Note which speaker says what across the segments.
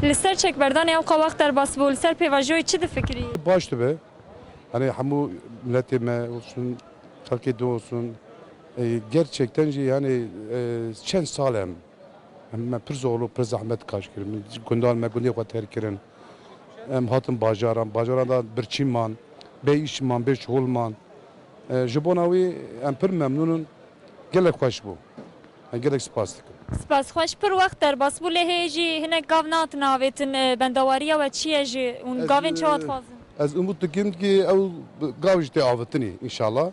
Speaker 1: لسر çek berdan ev kavak derbas bu lser pevajoy çi de fikri.
Speaker 2: Baştı be. Hani hamu milletime olsun, Türkiye'de olsun. Gerçekten yani çen salem. Hem pırzolu, pır zahmet kaşkirim. Kundal me gundi kuat herkirin. Hem hatın bajaran da bir çimman, be işman, be şolman. Jibonavi hem pır memnunun. Gelek hoş bu. Gelek spastik.
Speaker 1: Spas xoş pir wagt derbas bu lehe jî hinek gav natin avetin bendawariya ve çiye jî un gavên çawa dixwazin.
Speaker 2: Az umut dikim ki ev gavj de avtini inşallah.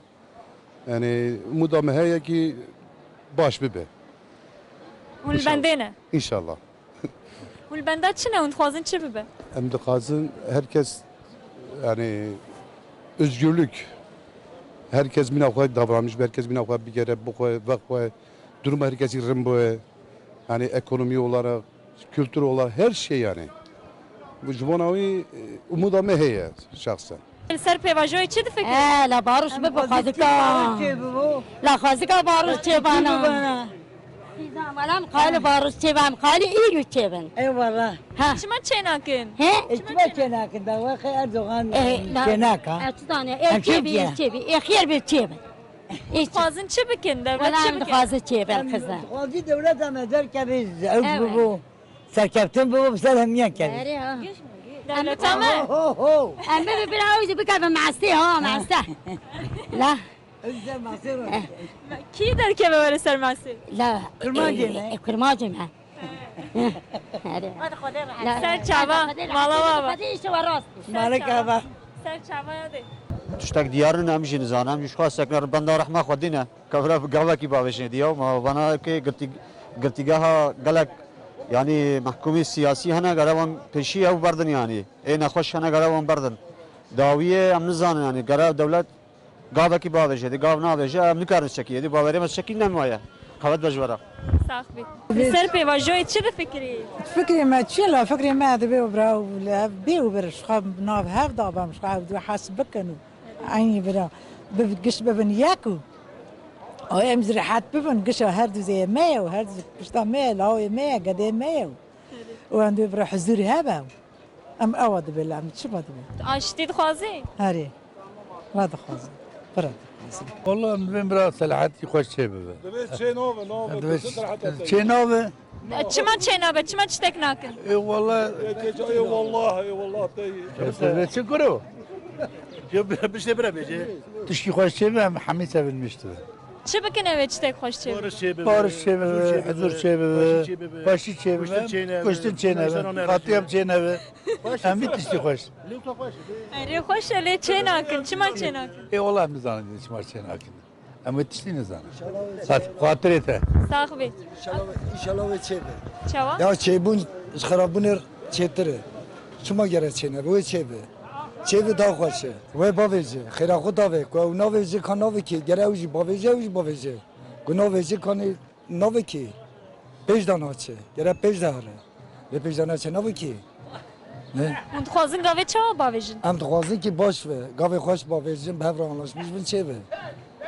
Speaker 2: Yani umudam heye ki baş bibe.
Speaker 1: Hul bendê ne?
Speaker 2: İnşallah.
Speaker 1: Hul benda çi ne un dixwazin çi bibe?
Speaker 2: Hem de kazın herkes yani özgürlük. Herkes minafak davranmış, herkes minafak bir kere bu koy, bak koy. Durum herkesi rimboye. Yani ekonomi olarak, kültür olarak her şey yani. Bu Jbonavi umudam heye şahsen.
Speaker 1: Lser pevajoy çi de fikri?
Speaker 3: لا باروش ببا خازكا لا خازكا باروش تيبانا ملام قال باروش تيبان قال إيجو تيبان
Speaker 4: اي والله
Speaker 3: ها
Speaker 1: Çima çenakin?
Speaker 3: ها
Speaker 4: اشتبه كناك ده واخي اردوغان
Speaker 3: لا
Speaker 4: كناك
Speaker 3: أتطاني إيه تيبي إيه تيبي إيه خير بتيبان إيه
Speaker 1: Dixwazin çi bikin devlet
Speaker 3: ولا
Speaker 1: çi
Speaker 3: عم
Speaker 1: bikin?
Speaker 3: خازة تيبان خزان
Speaker 4: قاضي دولة ما دار كبيز
Speaker 3: أيوة.
Speaker 4: عقب بو سركبتن بو بسلام يان كبيز
Speaker 3: أري ها
Speaker 1: Devlet ama.
Speaker 4: هو هو
Speaker 3: أنا ببراوز بكابا مع السي ها مع السه لا
Speaker 4: انزل مصير
Speaker 1: Ki derkeve böyle sermasi?
Speaker 3: لا
Speaker 4: كرماجي
Speaker 3: كرماجي معه لا
Speaker 1: Ser çava, mala baba.
Speaker 3: خديش وراس
Speaker 4: مالك هذا
Speaker 1: Ser çava ya de.
Speaker 5: تشتاق ديارنا امشي نزانم مش خاص سكر بندا رحمه خدينا كفلا قهوه كي باوشني ديو ما بنا كي قرتيغاها قالك يعني محكومه سياسي هنا قراوان بشي او بردن يعني اي نخوش هنا قراوان بردن داويه ام نزان يعني قرا دولت قهوه كي باوشي دي قهوه ناوشي ام نكار شكي دي باوري ما شكي نمايه خبط بجورا
Speaker 1: Saxbi. Lser pevajoy çi de fikri?
Speaker 6: فكري ما تشيلا فكري ما ذبي وبراو بيو برش خاب ناف هاف ضابا مش خاب دو حاسبكنو عيني برا بقش ببن ياكو او امزري حات ببن قش هردو زي مايا وهردو قشتا مايا لاو مايا قدي مايا وعندو برا حزوري هابا ام اواد بالله ام تشبه
Speaker 1: Aşti dixwazin?
Speaker 6: هاري هذا خاص برا
Speaker 7: والله من برا صلاحات يخش شيء بابا شيء نوبه
Speaker 1: Çima çenabe, çima çitek nakin.
Speaker 7: اي والله
Speaker 8: اي والله اي والله طيب
Speaker 7: شكرا مش نبرا بيجي تشكي خوش شيء حميسه بالمشتبه
Speaker 1: Çi bikin eve çitek xoş çi?
Speaker 7: بارش شيء حضور شيء باشي شيء كشتن شيء خاطيب شيء هم تشكي خوش
Speaker 1: Eri xoş ele çenakin, çima çenakin.
Speaker 7: اي والله مزان شمار شيء لكن اما تشتي نزان خاطرته
Speaker 1: Saxbi.
Speaker 4: İnşallah ve çevre.
Speaker 1: Çava?
Speaker 4: Ya çeybun xarabunir çetire. Çuma gere çene bu çevre. Çevre daha hoş. Ve baveci. Xira xuda ve ko naveci kanavi ki gere uji baveci. Gunaveci kanı navi ki. Pejdan açı. Gere pejdan. Ve pejdan açı navi ki. Ne?
Speaker 1: Un dixwazin gavê çawa bavêjin?
Speaker 4: Em dixwazin ki baş ve gavê xweş bavêjin bi hev re anlaşmış bin çêve.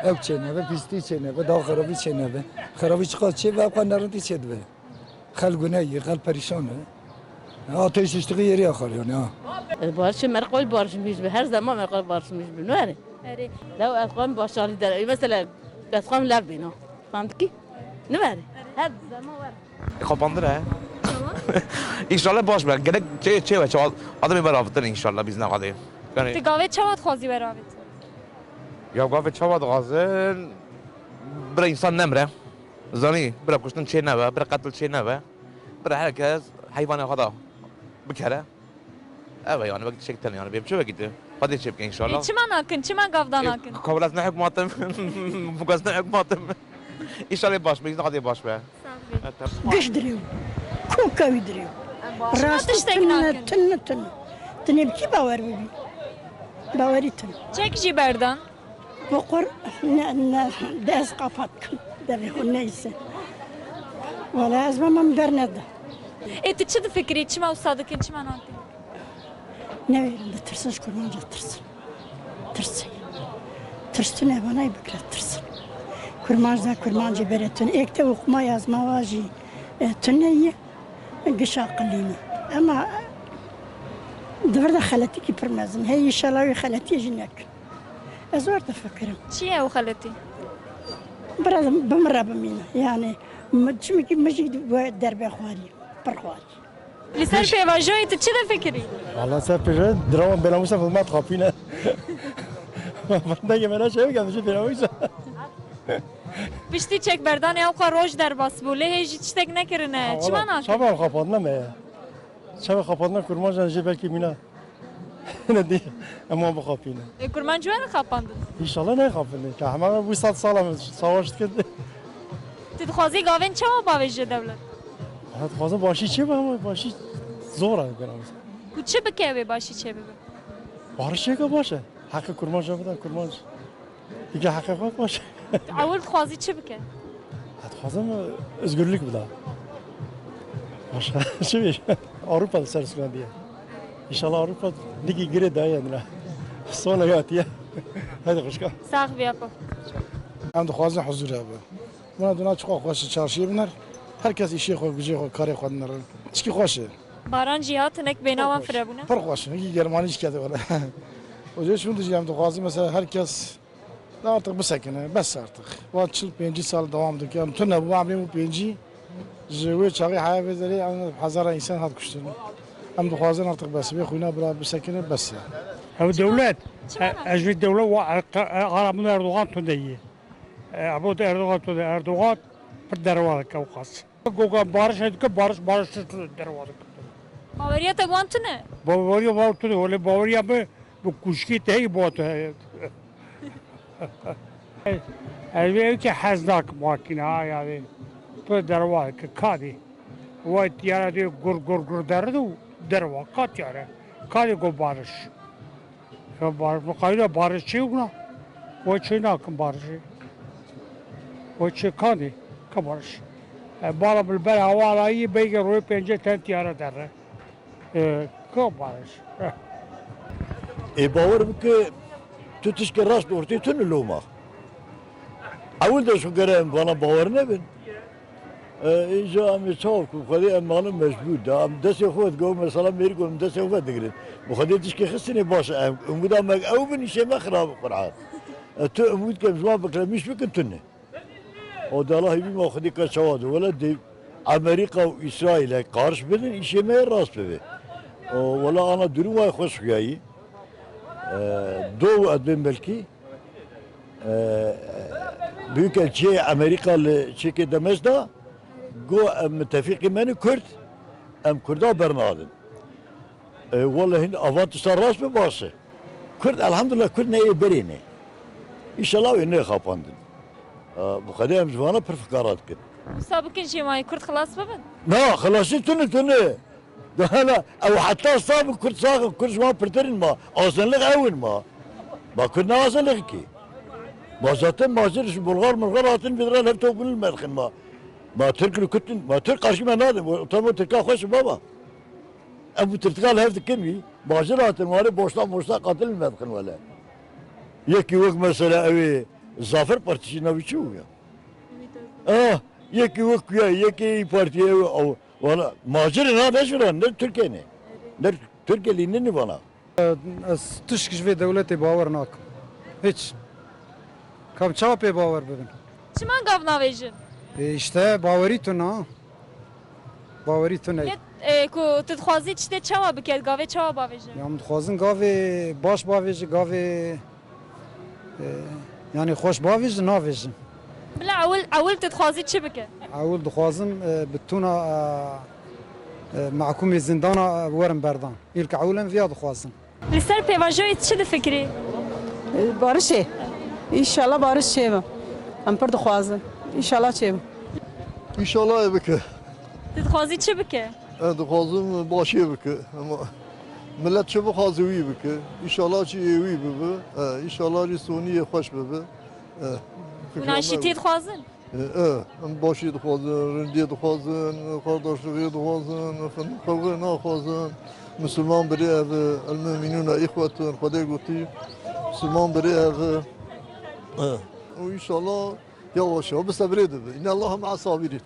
Speaker 4: Ew çêneve, pîstî çêneve, daw xerabî çêneve. Xerabî çiqa çêve ew xwe nerintî çêdibe. Xel guneyî, xel perîşan e. Ateş içtiği yeri yakar yani ha.
Speaker 3: بارش مرقول بارش مش به هر زمان مرقول بارش مش بنواري
Speaker 1: Eri.
Speaker 3: لو أقوم باشالي در مثلا بتقوم لبينه فهمت كي نواري هر زمان واري
Speaker 9: Kapandır ha. İnşallah boş ver. Gerek şey var. Adamı beraber inşallah biz ne kadar.
Speaker 1: Ti
Speaker 9: Yani
Speaker 1: gavê çawa dixwazî weravit?
Speaker 9: ya gafet çava gazın bir insan nemre. Zani bir kuştan şey ne var, bir katil şey ne var. Bir herkes hayvanı kadar bir kere. Evet yani vakit çekten yani benim şöyle gitti. Hadi çek inşallah.
Speaker 1: Çima nakin, çima gavdan nakin.
Speaker 9: Kabul etme hükümetim. Bu gazdan hükümetim. İnşallah baş biz ne kadar baş be.
Speaker 1: Saxbi.
Speaker 10: قشدريو كوكا يدريو
Speaker 1: Çima tiştek nakin.
Speaker 10: تن تنبكي باور بيبي باوري تن
Speaker 1: Çek jî berdan.
Speaker 10: بقر داس قفاتكم دري نيسه ولا ازما ما مدرنا ده
Speaker 1: E ti çi de fikri, çima ustadikin, çima nakin.
Speaker 10: نويرم ده ترسش كرمانجا ترسي ترستن بنا يبكر ترسي كرمانجا بريتن اكتب وقما يازما واجي تنيه قشا قلينا اما دفرد خالتي كي برمازن هي ان شاء الله خالتي جنك ازور تفكرم
Speaker 1: چیه او خالتی؟
Speaker 10: برا بمرة بمينا يعني مجمع مجد درب خواري برخواري
Speaker 1: لسر پیواژوی تو چی ده فکری؟
Speaker 7: والله سپیره درام بناموسا فما تخافينا فردا يمنا شيء كان شيء بناموسا
Speaker 1: پشتی چک بردان او که روش در باس بوله هیچ چیتک نکرنه چی من آن؟
Speaker 7: شباب خافضنا ما شباب خافضنا كرمان جان جبل كيمينا ندي اما بخافينا
Speaker 1: کرمان جوان خواپاندن
Speaker 7: ان شاء الله نخافنا كحما وصلت صالة صواشت كده
Speaker 1: تدخوازی گاوین چه باویجه دولت؟
Speaker 7: هاد خوازم باشی چه بهم باشی زوره بناموسا
Speaker 1: کو چه بکه باشی چه ببه؟
Speaker 7: بارشه که باشه حق کرمان جا بدن کرمان دیگه حقیقت باشه
Speaker 1: اول خوازی چه بکه؟
Speaker 7: خوازم özgürlük بده باشه چه بیش Avrupa سرسکن دیه İnşallah Avrupa digi gire dayanır sonra yatıyor hadi خوشka
Speaker 1: ساق بیا پا
Speaker 4: هم دخوازن حضور هبه من دونا چقا خوش چارشی بنر herkes işi koy gücü koy kare koydular çiki خوشه
Speaker 1: باران جهات نک بیناوان فربونه
Speaker 4: فرق خوشه هیچ Germani hiç kedi valla o yüzden şunu diyeceğim dukhazi mesela herkes artık bu sekine bes artık bu çıl 5 sal devam ediyor yani tüm bu amrim bu 5 جوی چاقی حیا بذاری آن هزار انسان هات کشتن هم دخوازن ارتق بس بی خوینا برا بسکنه بس
Speaker 11: او دولت اجل الدولة غرامون اردوغان تندیه عبود اردوغان تندیه اردوغان پر دروازه کوقاس گوگا بارش هد که بارش دروازه
Speaker 1: باوریا تگوان تونه
Speaker 11: باوریا باور تونه ولی باوریا به کشکی تهی بات البته که حزناک ماکینه ها یعنی تو دروازه که کادی و تیاره دی گر درد و دروازه کات یاره کادی گو بارش که بارش مقایده بارش چی اونا و چی ناکن بارشی و چی کادی که بارش بالا بالبر حوالایی بیگه روی پنجه تن تیاره داره که بارش
Speaker 12: باور بکه تو تشکر راست دورتی تون لوما اول داشو گرم bana باور نبین اینجا هم چاو کو خودی امانه مجبور دام دست خود گو مثلا میری گم دست خود دیگه بخودی تشکی خسنی باشه امود ام او بنیشه مخراب قرعه تو امود که جواب بکلمیش بکن تونه او دالله بی ما خودی که شواد ولا دی امریکا و اسرائیل قارش بدن işe mi راست بده ولا انا دروای خوش گیایی دو ادبن belki büyükelçi Amerikalı çeki demez de go müttefiki meni Kürt em Kürt'a bernadın. Vallahi avantajlar rast mı bası? Kürt elhamdülillah Kürt neye berine. İnşallah ne kapandın. Bu kadar emzivana perfikarat kit.
Speaker 1: سابقين شي ماي كرت خلاص ببن
Speaker 12: لا خلاص تونه ده لا او حتى صاب كرت صاغ كرت ما برترن ما اصلا اول ما كنا اصلا ki. ما zaten mazir Bulgar atın bidran hep topulun merkin ma Türk'ü kütün ma Türk karşıma nadım tamam Türk'e hoş baba bu Türk'al hep kimi mazir atın var boşta katil merkin valla yeki vak mesela evi Zafer Partisi naviçi ya yeki vak ya yeki partiye o valla mazir ne deşuran ne Türkiye ne Türkiye'li ne bana
Speaker 13: تشكش في دولتي باورناك hiç کم چاپ باور ببین
Speaker 1: چمان گاو ناویجن
Speaker 13: işte باوری تو نه باوری تو نه
Speaker 1: کو تدخوازی چته چاوا بکد گاوه چاوا باویجن
Speaker 13: یا متخوازن گاوه باش باویجه گاوه yani خوش باویجه ناویجه
Speaker 1: بلا اول تدخوازی چه بکد
Speaker 13: اول دخوازم بتونا محکوم زندانا ورم بردان ilk اولم فيها دخوازم
Speaker 1: لسر پیواژوی چه ده فکری
Speaker 14: بارشه İnşallah barış çevim. Em pır dixwazin. İnşallah çevim.
Speaker 15: İnşallah bike.
Speaker 1: Dixwazî çi bike?
Speaker 15: Dixwazim başê bike. Ama millet çi bixwaze wî bike. İnşallah çi wî bibe. İnşallah jî Soniyê xweş bibe.
Speaker 1: Hûn jî tê dixwazin?
Speaker 15: Em başê dixwazin, rindiyê dixwazin, qardaşlığê dixwazin, xewê naxwazin. Müslüman birê ev el-müminûne îxwetun Xwedê gotî. Müslüman birê ev وإنشاءالله يواش وبصبر ده. إن الله مع الصابرين.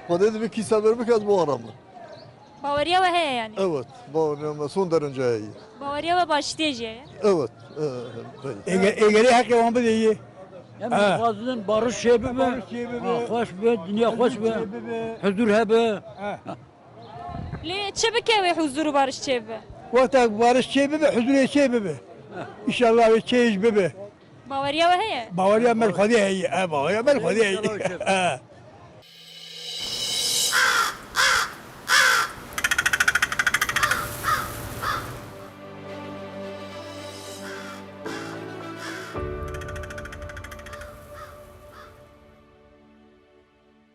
Speaker 15: خديت بكي صبر بك أزبوارم.
Speaker 1: باوریا و هەیە یانی
Speaker 15: Evet. Bağırıyorum son derece iyi.
Speaker 1: باوریا و باشتێژێ
Speaker 15: Evet.
Speaker 16: Egeri hakkı var mı diye.
Speaker 17: Yani fazladan barış şey be. Hoş be, dünya hoş be. Huzur hebe.
Speaker 1: لێ چه بکەوێ حوزور و بارش چێ بە
Speaker 16: Vakta barış şey be, huzur şey be. İnşallah bir şey be.
Speaker 1: باوریا و هەیە
Speaker 16: Bağırıyor ben Khadi'ye. Bağırıyor ben Khadi'ye.